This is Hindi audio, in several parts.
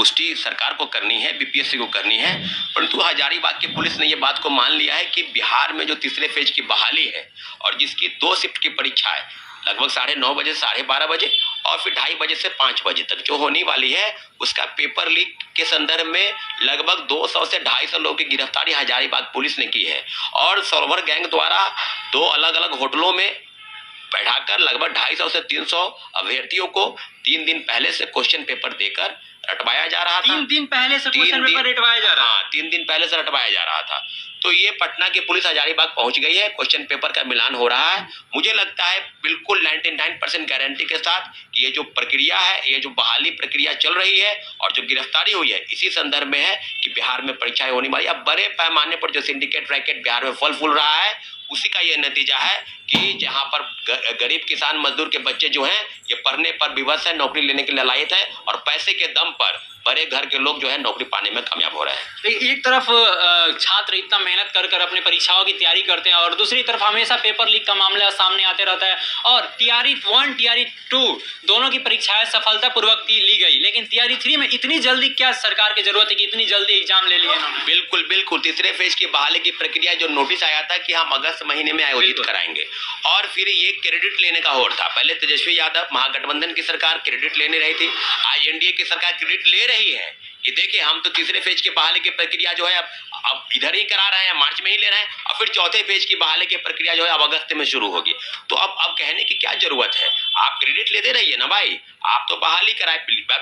पुष्टि सरकार को करनी है, बीपीएससी को करनी है। परंतु हजारीबाग की पुलिस ने ये बात को मान लिया है कि बिहार में जो तीसरे फेज की बहाली है और जिसकी 2 शिफ्ट की परीक्षा है, लगभग 9:30 बजे से 12:30 बजे और फिर 2:30 बजे से 5 बजे तक जो होने वाली है, उसका पेपर लीक के संदर्भ में लगभग 200 से 250 लोगों की गिरफ्तारी हजारीबाग पुलिस ने की है और सर्वर गैंग द्वारा 2 अलग-अलग होटलों में बैठाकर लगभग 250 से 300 अभ्यर्थियों को 3 दिन पहले से क्वेश्चन पेपर देकर रटवाया जा रहा था। 3 दिन पहले से क्वेश्चन पेपर रटवाया जा रहा है। हाँ, 3 दिन पहले से रटवाया जा रहा था। तो ये पटना की पुलिस हजारीबाग पहुंच गई है, क्वेश्चन पेपर का मिलान हो रहा है। मुझे लगता है बिल्कुल 99% गारंटी के साथ कि ये जो प्रक्रिया है, ये जो बहाली प्रक्रिया चल रही है और जो गिरफ्तारी हुई है, इसी संदर्भ में है कि बिहार में परीक्षाएं होने वाली है। अब बड़े पैमाने पर जो सिंडिकेट रैकेट बिहार में फल फूल रहा है, उसी का ये नतीजा है कि जहां पर गरीब किसान मजदूर के बच्चे जो हैं, ये पढ़ने पर विवश है, नौकरी लेने के लिए लायक है और पैसे के दम पर बड़े घर के लोग जो है नौकरी पाने में कामयाब हो रहे हैं। एक तरफ छात्र इतना मेहनत कर कर अपने परीक्षाओं की तैयारी करते हैं और दूसरी तरफ हमेशा पेपर लीक का मामला सामने आते रहता है और टीआरई 1 टीआरई 2 दोनों की परीक्षाएं सफलतापूर्वक ली गई, लेकिन टीआरई 3 में इतनी जल्दी क्या सरकार की जरूरत है कि इतनी जल्दी एग्जाम ले लिए इन्होंने? बिल्कुल बिल्कुल, तीसरे फेज की बहाली की प्रक्रिया जो नोटिस आया था कि हम अगस्त महीने में आयोजित कराएंगे और फिर ये क्रेडिट लेने का होड़ था। पहले तेजस्वी यादव महागठबंधन की सरकार क्रेडिट लेने रही थी, आज एनडीए की सरकार क्रेडिट ले रही है कि देखिए हम तो तीसरे फेज की बहाली की प्रक्रिया जो है अब इधर ही करा रहे हैं, मार्च में ही ले रहे हैं और फिर चौथे फेज की बहाली की प्रक्रिया जो है अब अगस्त में शुरू होगी। तो अब कहने की क्या जरूरत है, आप क्रेडिट लेते रहिए ना भाई, आप तो बहाली कराए।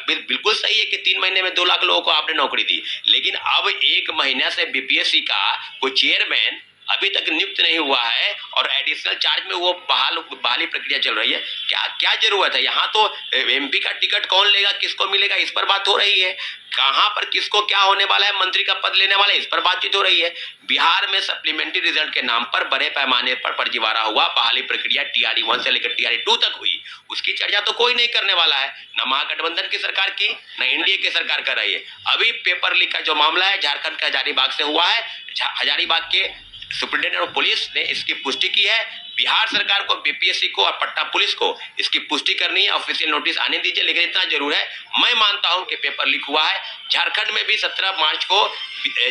बिल्कुल सही है कि 3 महीने में 2 लाख लोगों को आपने नौकरी दी, लेकिन अब 1 महीना से बीपीएससी का कोई चेयरमैन अभी तक नियुक्त नहीं हुआ है और एडिशनल चार्ज में वो बहाली प्रक्रिया चल रही है। क्या जरूरत है? यहाँ तो एमपी का टिकट कौन लेगा, किसको मिलेगा, इस पर बात हो रही है। कहां पर किसको क्या होने वाला है, मंत्री का पद लेने वाला है, इस पर बातचीत हो रही है। बिहार में सप्लीमेंट्री रिजल्ट के नाम पर बड़े पैमाने पर फर्जीवाड़ा हुआ, बहाली प्रक्रिया टीआरई 1 से लेकर टीआरई 2 तक हुई, उसकी चर्चा तो कोई नहीं करने वाला है, न महागठबंधन की सरकार की न एनडीए की सरकार कर रही है। अभी पेपर लीक का जो मामला है झारखंड के हजारीबाग से हुआ है, हजारीबाग के सुप्रिंटेंडेंट और पुलिस ने इसकी पुष्टि की है। बिहार सरकार को, बीपीएससी को और पटना पुलिस को इसकी पुष्टि करनी है, ऑफिशियल नोटिस आने दीजिए। लेकिन इतना जरूर है, मैं मानता हूं कि पेपर लीक हुआ है। झारखंड में भी 17 मार्च को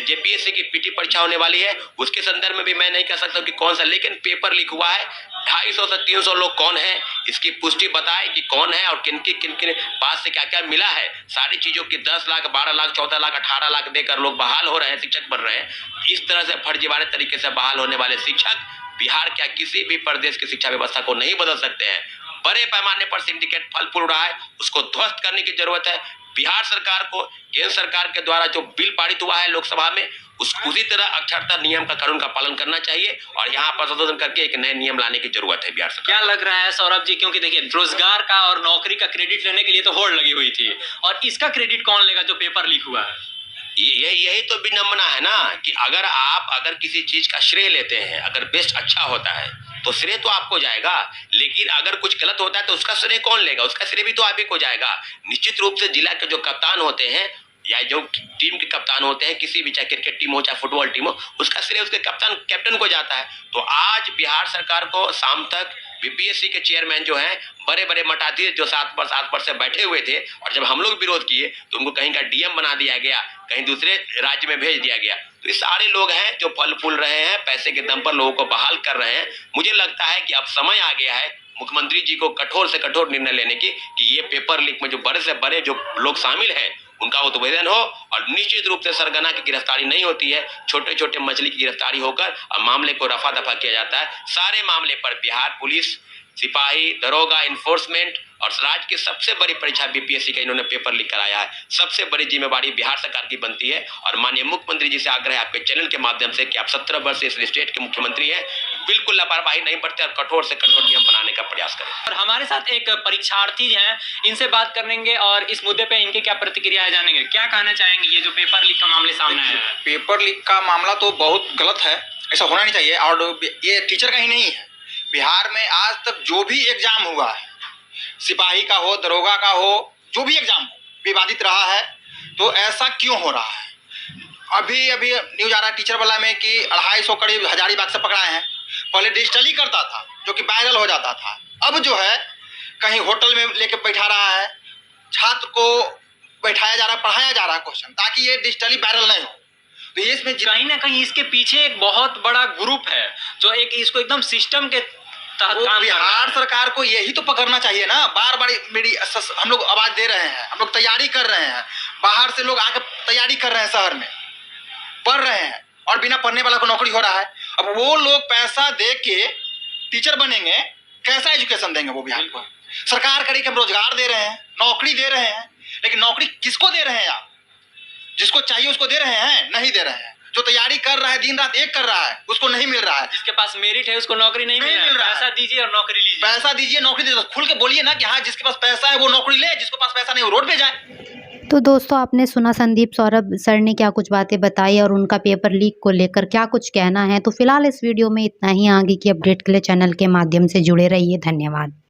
जेपीएससी की पीटी परीक्षा होने वाली है, उसके संदर्भ में भी मैं नहीं कह सकता कि कौन सा, लेकिन पेपर लीक हुआ है। 250 से 300 लोग कौन है, इसकी पुष्टि बताए कि कौन है और किन किन पास से क्या क्या मिला है। सारी चीजों की 10 लाख 12 लाख 14 लाख 18 लाख देकर लोग बहाल हो रहे हैं, शिक्षक बन रहे हैं। इस तरह से फर्जीवाड़े तरीके से बहाल होने वाले शिक्षक बिहार क्या किसी भी प्रदेश की शिक्षा व्यवस्था को नहीं बदल सकते हैं। बड़े पैमाने पर सिंडिकेट फल फूल रहा है, उसको ध्वस्त करने की जरूरत है। बिहार सरकार को केंद्र सरकार के द्वारा जो बिल पारित हुआ है लोकसभा में, उसी तरह अक्षरता नियम का कानून का पालन करना चाहिए और यहाँ पर संशोधन करके एक नए नियम लाने की जरूरत है बिहार सरकार। क्या लग रहा है सौरभ जी, क्योंकि देखिए रोजगार का और नौकरी का क्रेडिट लेने के लिए तो होड़ लगी हुई थी और इसका क्रेडिट कौन लेगा जो पेपर लीक हुआ है? यही तो विडंबना है ना कि अगर किसी चीज का श्रेय लेते हैं, अगर बेस्ट अच्छा होता है तो श्रेय तो आपको जाएगा, लेकिन अगर कुछ गलत होता है तो उसका श्रेय कौन लेगा? उसका श्रेय भी तो आप ही को जाएगा। निश्चित रूप से जिला के जो कप्तान होते हैं या जो टीम के कप्तान होते हैं, किसी भी, चाहे क्रिकेट टीम हो चाहे फुटबॉल टीम हो, उसका श्रेय उसके कैप्टन को जाता है। तो आज बिहार सरकार को शाम तक बीपीएससी के चेयरमैन जो हैं, बड़े बड़े मठाधीश जो 7 पर से बैठे हुए थे और जब हम लोग विरोध किए तो उनको कहीं का डीएम बना दिया गया, कहीं दूसरे राज्य में भेज दिया गया। तो ये सारे लोग हैं जो फल फूल रहे हैं, पैसे के दम पर लोगों को बहाल कर रहे हैं। मुझे लगता है कि अब समय आ गया है मुख्यमंत्री जी को कठोर से कठोर निर्णय लेने की कि ये पेपर लीक में जो बड़े से बड़े जो लोग शामिल हैं उनका उद्भेदन हो और निश्चित रूप से सरगना की गिरफ्तारी नहीं होती है, छोटे छोटे मछली की गिरफ्तारी होकर और मामले को रफा दफा किया जाता है। सारे मामले पर बिहार पुलिस, सिपाही, दरोगा, इन्फोर्समेंट और राज्य की सबसे बड़ी परीक्षा बीपीएससी का इन्होंने पेपर लीक कराया है। सबसे बड़ी जिम्मेवारी बिहार सरकार की बनती है और माननीय मुख्यमंत्री जी से आग्रह है आपके चैनल के माध्यम से कि आप 17 वर्ष इस स्टेट के मुख्यमंत्री हैं, बिल्कुल लापरवाही नहीं बरते और कठोर से कठोर नियम बनाने का प्रयास करें। और हमारे साथ एक परीक्षार्थी हैं, इनसे बात करेंगे और इस मुद्दे पे इनके क्या प्रतिक्रिया है जानेंगे। क्या कहना चाहेंगे ये जो पेपर लीक का मामले सामने आया है? पेपर लीक का मामला तो बहुत गलत है, ऐसा होना नहीं चाहिए। और ये टीचर का ही नहीं है, बिहार में आज तक जो भी एग्जाम हुआ है, सिपाही का हो, दरोगा का हो, जो भी एग्जाम हो, विवादित रहा है। तो ऐसा क्यों हो रहा है? अभी न्यूज आ रहा है टीचर वाला में कि 250 करीब हजारीबाग से पकड़ाए हैं। पहले डिजिटली करता था जो कि वायरल हो जाता था, अब जो है कहीं होटल में लेके बैठा रहा है, छात्र को बैठाया जा रहा है, पढ़ाया जा रहा है क्वेश्चन, ताकि ये डिजिटली वायरल नहीं हो। तो ये इसमें कहीं ना कहीं इसके पीछे एक बहुत बड़ा ग्रुप है जो एक इसको एकदम सिस्टम के तहत वो काम कर रहा है। बिहार सरकार को यही तो पकड़ना चाहिए ना। बार बार मेरी हम लोग आवाज दे रहे हैं, हम लोग तैयारी कर रहे हैं, बाहर से लोग आकर तैयारी कर रहे हैं, शहर में पढ़ रहे हैं और बिना पढ़ने वाला को नौकरी हो रहा है। अब वो लोग पैसा दे के टीचर बनेंगे, कैसा एजुकेशन देंगे वो बिहार को? सरकार करी कि हम रोजगार दे रहे हैं, नौकरी दे रहे हैं, लेकिन नौकरी किसको दे रहे हैं आप? जिसको चाहिए उसको दे रहे हैं? नहीं दे रहे हैं। जो तैयारी कर रहा है, दिन रात एक कर रहा है, उसको नहीं मिल रहा है। जिसके पास मेरिट है उसको नौकरी नहीं मिल रहा है। पैसा दीजिए और नौकरी लीजिए। पैसा दीजिए, नौकरी दीजिए। खुल के बोलिए ना कि हाँ, जिसके पास पैसा है वो नौकरी ले, जिसके पास पैसा नहीं वो रोड पे जाए। तो दोस्तों, आपने सुना संदीप सौरभ सर ने क्या कुछ बातें बताई और उनका पेपर लीक को लेकर क्या कुछ कहना है। तो फिलहाल इस वीडियो में इतना ही। आगे की अपडेट के लिए चैनल के माध्यम से जुड़े रहिए। धन्यवाद।